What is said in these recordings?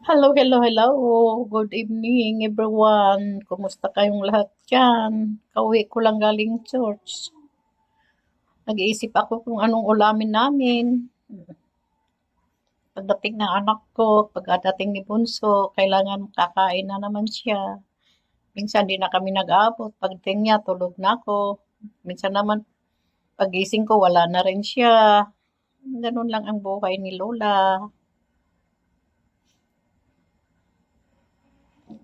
Hello, hello, hello. Good evening, everyone. Kumusta kayong lahat dyan? Kauwi ko lang galing church. Nag-iisip ako kung anong ulamin namin. Pagdating ng anak ko, pagdating ni Bunso, kailangan kakain na naman siya. Minsan di na kami nag-aabot. Pagdating niya, tulog na ako. Minsan naman, pagising ko, wala na rin siya. Ganun lang ang buhay ni Lola.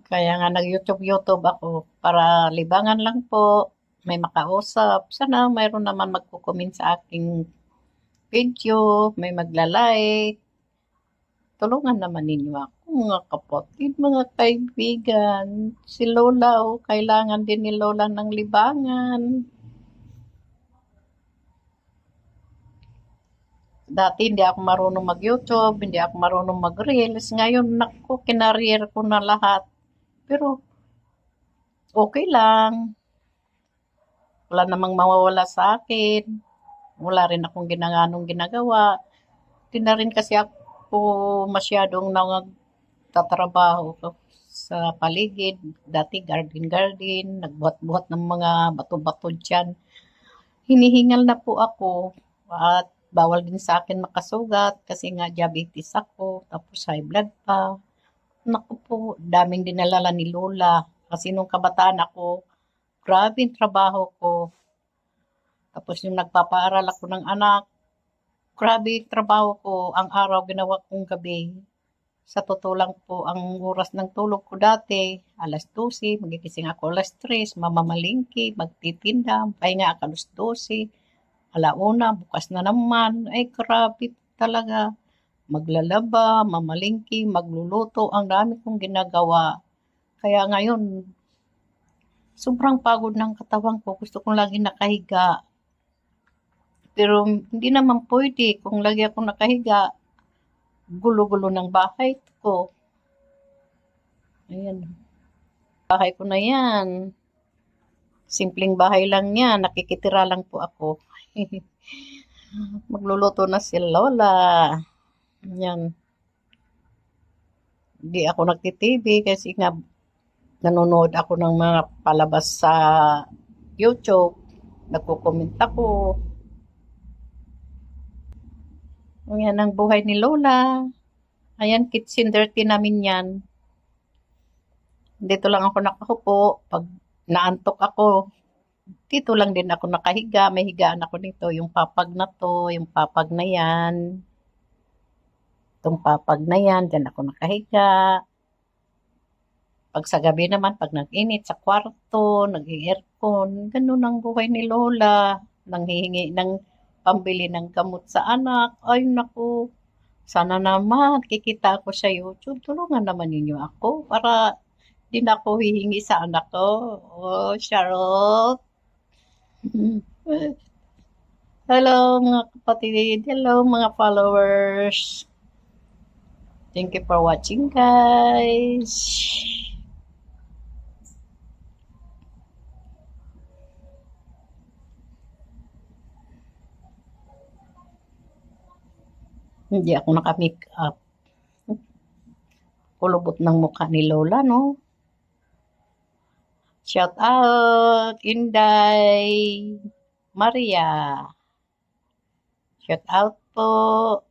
Kaya nga nag-YouTube ako para libangan lang po, may makausap. Sana mayroon naman magko-comment sa aking video, may magla-like. Tulungan naman ninyo ako, mga kapatid, mga kaibigan. Si Lola, kailangan din ni Lola ng libangan. Dati hindi ako marunong mag-YouTube, hindi ako marunong mag-reels. Ngayon, naku, kinarier ko na lahat. Pero okay lang. Wala namang mawawala sa akin. Wala rin akong ginagawa. Di na rin kasi ako masyadong nagtatrabaho sa paligid. Dati garden, nagbuhat-buhat ng mga bato-bato dyan. Hinihingal na po ako at bawal din sa akin makasugat kasi nga diabetes ako, tapos high blood pa. Naku po, daming dinalala ni Lola. Kasi nung kabataan ako, grabe yung trabaho ko. Tapos yung nagpapaaral ako ng anak, grabe yung trabaho ko. Ang araw ginawa kong gabi. Sa totoo lang po, ang oras ng tulog ko dati, alas 12, magigising ako alas 3, mamamalingki, magtitinda, pahinga ako alas 12, alauna, bukas na naman. Ay, grabe talaga. Maglalaba, mamalingki, magluluto, ang dami kong ginagawa. Kaya ngayon, sobrang pagod ng katawan ko. Gusto kong lagi nakahiga. Pero hindi naman pwede kung lagi akong nakahiga. Gulo-gulo ng bahay ko. Ayan. Bahay ko na yan. Simpleng bahay lang yan. Nakikitira lang po ako. Magluluto na si Lola. Yan. Hindi ako nagtitv kasi nga nanonood ako ng mga palabas sa YouTube. Nagko-comment ako. Yan ang buhay ni Lola. Ayan, kitchen dirty namin yan. Dito lang ako nakahupo. Pag naantok ako, dito lang din ako nakahiga. May higaan ako nito. Yung papag na to, yung papag na yan. Itong papag na yan, dyan ako nakahiga. Pag sa gabi naman, pag nag-init sa kwarto, nag-aircon, ganun ang buhay ni Lola. Nanghihingi ng pambili ng gamot sa anak. Ay, naku. Sana naman, kikita ako sa YouTube. Tulungan naman ninyo ako para di na ako hihingi sa anak ko. Oh, Charlotte. Hello mga kapatid. Hello mga followers. Thank you for watching, guys. Hindi ako naka-make up. Kulubot ng mukha ni Lola, no? Shout out, Inday, Maria. Shout out po.